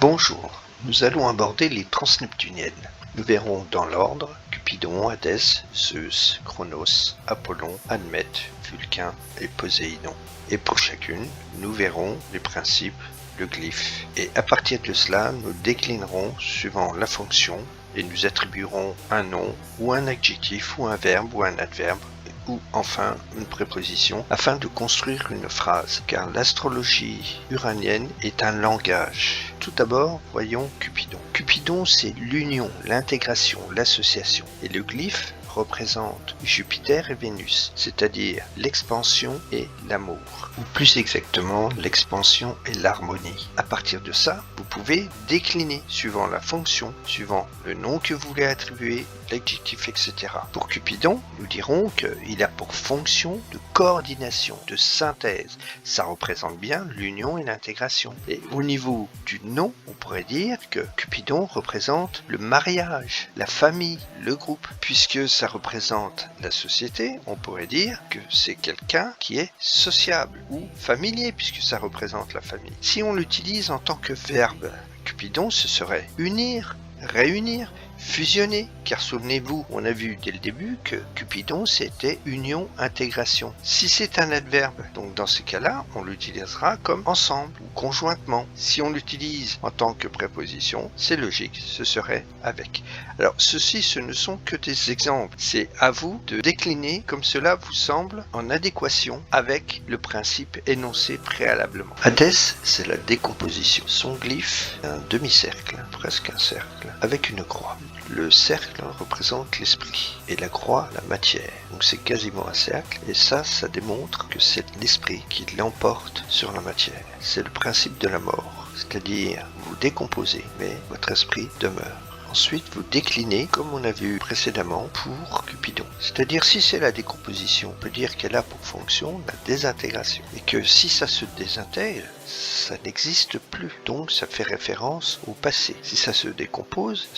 Bonjour, nous allons aborder les transneptuniennes. Nous verrons dans l'ordre Cupidon, Hadès, Zeus, Chronos, Apollon, Admète, Vulcain et Poséidon. Et pour chacune, nous verrons les principes, le glyphe. Et à partir de cela, nous déclinerons suivant la fonction et nous attribuerons un nom ou un adjectif ou un verbe ou un adverbe ou enfin une préposition afin de construire une phrase, car l'astrologie uranienne est un langage. Tout d'abord, voyons Cupidon. Cupidon, c'est l'union, l'intégration, l'association. Et le glyphe représente Jupiter et Vénus, c'est-à-dire l'expansion et l'amour, ou plus exactement l'expansion et l'harmonie. À partir de ça, vous pouvez décliner suivant la fonction, suivant le nom que vous voulez attribuer, l'adjectif, etc. Pour Cupidon, nous dirons qu'il a pour fonction de coordination, de synthèse. Ça représente bien l'union et l'intégration. Et au niveau du nom, on pourrait dire que Cupidon représente le mariage, la famille, le groupe, puisque ça représente la société, on pourrait dire que c'est quelqu'un qui est sociable ou familier puisque ça représente la famille. Si on l'utilise en tant que verbe, Cupidon, ce serait unir, réunir, fusionner, car souvenez-vous, on a vu dès le début que Cupidon c'était union, intégration. Si c'est un adverbe, donc dans ces cas-là, on l'utilisera comme ensemble ou conjointement. Si on l'utilise en tant que préposition, c'est logique, ce serait avec. Alors ceci, ce ne sont que des exemples. C'est à vous de décliner comme cela vous semble en adéquation avec le principe énoncé préalablement. Hadès, c'est la décomposition. Son glyphe, un demi-cercle, presque un cercle, avec une croix. Le cercle représente l'esprit et la croix la matière. Donc c'est quasiment un cercle et ça démontre que c'est l'esprit qui l'emporte sur la matière. C'est le principe de la mort, c'est-à-dire vous décomposez mais votre esprit demeure. Ensuite, vous déclinez, comme on a vu précédemment, pour Cupidon. C'est-à-dire, si c'est la décomposition, on peut dire qu'elle a pour fonction la désintégration. Et que si ça se désintègre, ça n'existe plus. Donc, ça fait référence au passé. Si ça se décompose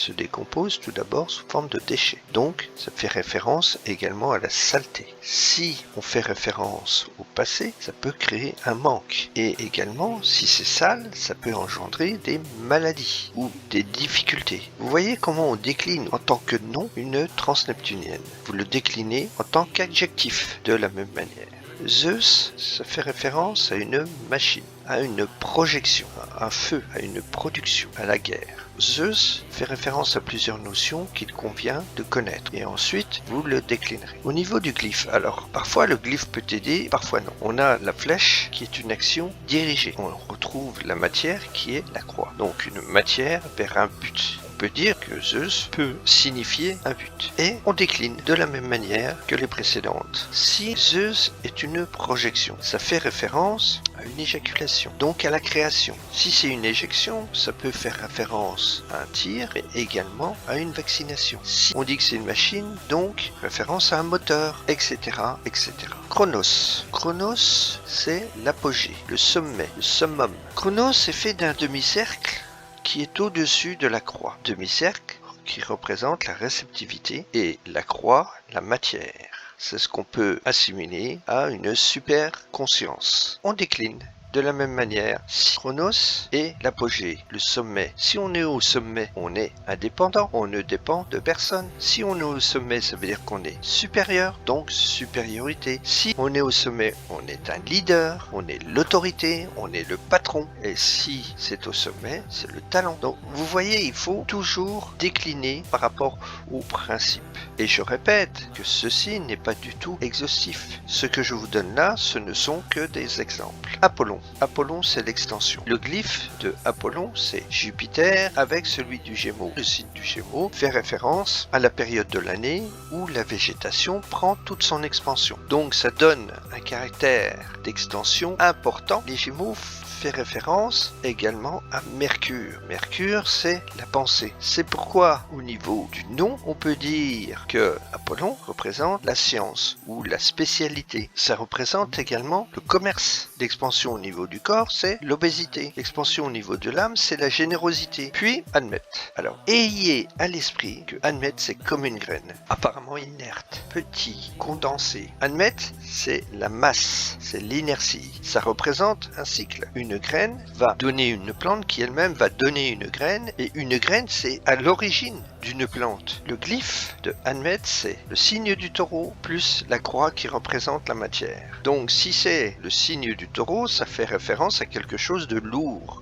tout d'abord sous forme de déchets. Donc, ça fait référence également à la saleté. Si on fait référence au passé, ça peut créer un manque. Et également, si c'est sale, ça peut engendrer des maladies ou des difficultés. Vous voyez comment on décline en tant que nom une transneptunienne. Vous le déclinez en tant qu'adjectif de la même manière. Zeus, ça fait référence à une machine, à une projection, à un feu, à une production, à la guerre. Zeus fait référence à plusieurs notions qu'il convient de connaître. Et ensuite, vous le déclinerez. Au niveau du glyphe, alors, parfois le glyphe peut aider, parfois non. On a la flèche qui est une action dirigée. On retrouve la matière qui est la croix. Donc une matière vers un but. On peut dire que Zeus peut signifier un but. Et on décline de la même manière que les précédentes. Si Zeus est une projection, ça fait référence à une éjaculation, donc à la création. Si c'est une éjection, ça peut faire référence à un tir, mais également à une vaccination. Si on dit que c'est une machine, donc référence à un moteur, etc., etc. Chronos. Chronos, c'est l'apogée, le sommet, le summum. Chronos est fait d'un demi-cercle qui est au-dessus de la croix. Demi-cercle qui représente la réceptivité et la croix, la matière. C'est ce qu'on peut assimiler à une super conscience. On décline de la même manière. Si Chronos est l'apogée, le sommet. Si on est au sommet, on est indépendant, on ne dépend de personne. Si on est au sommet, ça veut dire qu'on est supérieur, donc supériorité. Si on est au sommet, on est un leader, on est l'autorité, on est le patron. Et si c'est au sommet, c'est le talent. Donc vous voyez, il faut toujours décliner par rapport au principe. Et je répète que ceci n'est pas du tout exhaustif. Ce que je vous donne là, ce ne sont que des exemples. Apollon. Apollon, c'est l'extension. Le glyphe de Apollon, c'est Jupiter avec celui du Gémeaux. Le signe du Gémeaux fait référence à la période de l'année où la végétation prend toute son expansion. Donc ça donne un caractère d'extension important. Les Gémeaux fait référence également à Mercure. Mercure, c'est la pensée. C'est pourquoi, au niveau du nom, on peut dire que Apollon représente la science ou la spécialité. Ça représente également le commerce. L'expansion au niveau du corps, c'est l'obésité. L'expansion au niveau de l'âme, c'est la générosité. Puis, Admète. Alors, ayez à l'esprit que Admète, c'est comme une graine. Apparemment inerte, petit, condensé. Admète, c'est la masse, c'est l'inertie. Ça représente un cycle, une une graine va donner une plante qui elle-même va donner une graine, et une graine c'est à l'origine d'une plante. Le glyphe de Anmet, c'est le signe du taureau plus la croix qui représente la matière. Donc si c'est le signe du taureau, ça fait référence à quelque chose de lourd,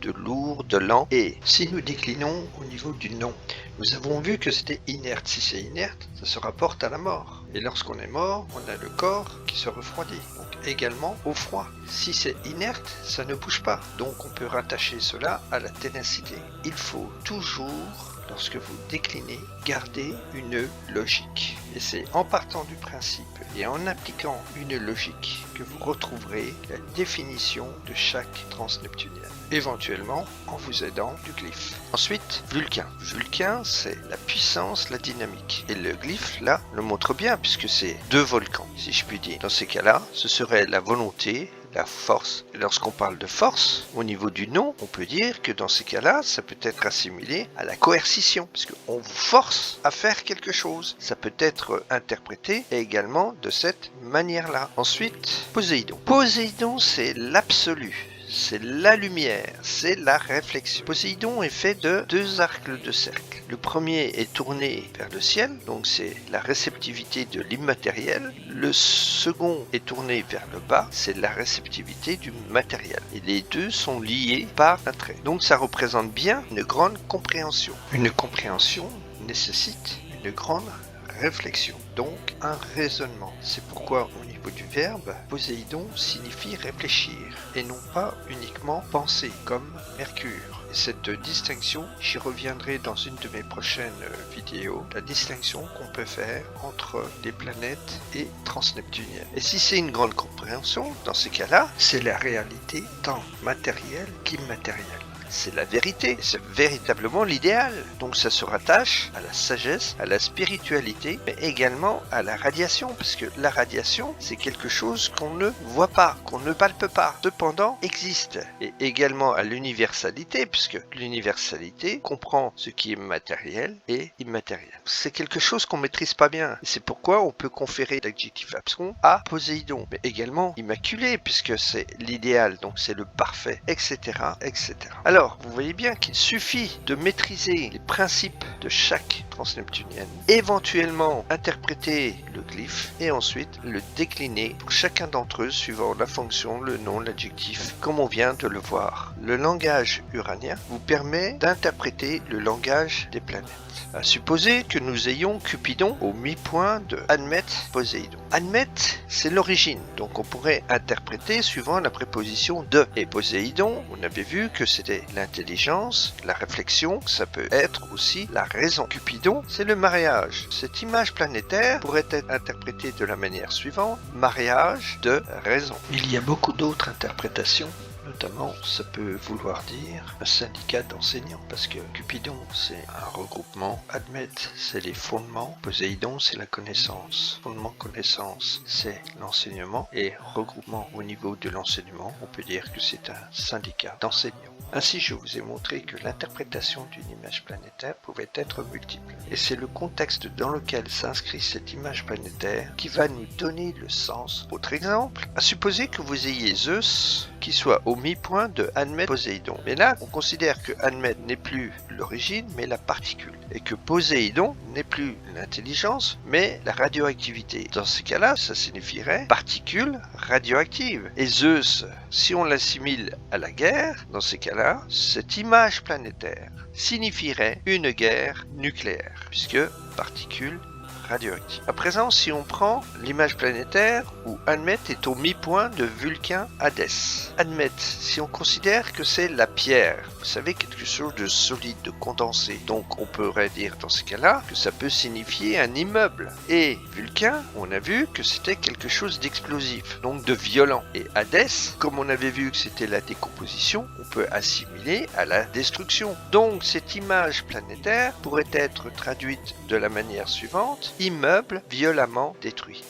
de lent. Et si nous déclinons au niveau du nom, nous avons vu que c'était inerte. Si c'est inerte, ça se rapporte à la mort. Et lorsqu'on est mort, on a le corps qui se refroidit. Donc également au froid. Si c'est inerte, ça ne bouge pas. Donc on peut rattacher cela à la ténacité. Il faut toujours, lorsque vous déclinez, garder une logique. Et c'est en partant du principe et en appliquant une logique que vous retrouverez la définition de chaque transneptunienne, éventuellement en vous aidant du glyphe. Ensuite, Vulcain. Vulcain, c'est la puissance, la dynamique. Et le glyphe, là, le montre bien, puisque c'est deux volcans, si je puis dire. Dans ces cas-là, ce serait la volonté, la force. Et lorsqu'on parle de force, au niveau du nom, on peut dire que dans ces cas-là, ça peut être assimilé à la coercition, parce qu'on vous force à faire quelque chose. Ça peut être interprété également de cette manière-là. Ensuite, Poséidon. Poséidon, c'est l'absolu. C'est la lumière, c'est la réflexion. Poséidon est fait de deux arcs de cercle. Le premier est tourné vers le ciel, donc c'est la réceptivité de l'immatériel. Le second est tourné vers le bas, c'est la réceptivité du matériel. Et les deux sont liés par un trait. Donc ça représente bien une grande compréhension. Une compréhension nécessite une grande réflexion, donc un raisonnement. C'est pourquoi au niveau du verbe, Poséidon signifie réfléchir et non pas uniquement penser comme Mercure. Et cette distinction, j'y reviendrai dans une de mes prochaines vidéos, la distinction qu'on peut faire entre les planètes et transneptuniennes. Et si c'est une grande compréhension, dans ces cas-là, c'est la réalité tant matérielle qu'immatérielle. C'est la vérité, c'est véritablement l'idéal. Donc ça se rattache à la sagesse, à la spiritualité, mais également à la radiation, parce que la radiation, c'est quelque chose qu'on ne voit pas, qu'on ne palpe pas, cependant existe. Et également à l'universalité, puisque l'universalité comprend ce qui est matériel et immatériel. C'est quelque chose qu'on maîtrise pas bien. Et c'est pourquoi on peut conférer l'adjectif abscon à Poséidon, mais également immaculé, puisque c'est l'idéal, donc c'est le parfait, etc., etc. Alors, vous voyez bien qu'il suffit de maîtriser les principes de chaque transneptunienne, éventuellement interpréter le glyphe et ensuite le décliner pour chacun d'entre eux suivant la fonction, le nom, l'adjectif, comme on vient de le voir. Le langage uranien vous permet d'interpréter le langage des planètes. À supposer que nous ayons Cupidon au mi-point de Anmet Poséidon. Anmet, c'est l'origine, donc on pourrait interpréter suivant la préposition de. Et Poséidon, on avait vu que c'était l'intelligence, la réflexion, ça peut être aussi la raison. Cupidon, c'est le mariage. Cette image planétaire pourrait être interprétée de la manière suivante, mariage de raison. Il y a beaucoup d'autres interprétations. Notamment, ça peut vouloir dire un syndicat d'enseignants, parce que Cupidon, c'est un regroupement, Admet, c'est les fondements, Poséidon, c'est la connaissance, fondement connaissance, c'est l'enseignement, et regroupement au niveau de l'enseignement, on peut dire que c'est un syndicat d'enseignants. Ainsi, je vous ai montré que l'interprétation d'une image planétaire pouvait être multiple. Et c'est le contexte dans lequel s'inscrit cette image planétaire qui va nous donner le sens. Autre exemple, à supposer que vous ayez Zeus qui soit au mi-point de Anmet Poséidon. Mais là, on considère que Anmet n'est plus l'origine, mais la particule. Et que Poséidon n'est plus l'intelligence, mais la radioactivité. Dans ces cas-là, ça signifierait particule radioactive. Et Zeus, si on l'assimile à la guerre, dans ces cas-là, cette image planétaire signifierait une guerre nucléaire, puisque particule radioactive. À présent, si on prend l'image planétaire où Anmet est au mi-point de Vulcain Hadès. Anmet, si on considère que c'est la pierre, vous savez, quelque chose de solide, de condensé. Donc on pourrait dire dans ce cas-là que ça peut signifier un immeuble. Et Vulcain, on a vu que c'était quelque chose d'explosif, donc de violent. Et Hadès, comme on avait vu que c'était la décomposition, on peut assimiler à la destruction. Donc cette image planétaire pourrait être traduite de la manière suivante: immeuble violemment détruit.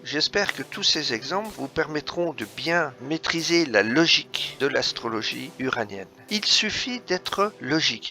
J'espère que tous ces exemples vous permettront de bien maîtriser la logique de l'astrologie uranienne. Il suffit d'être logique.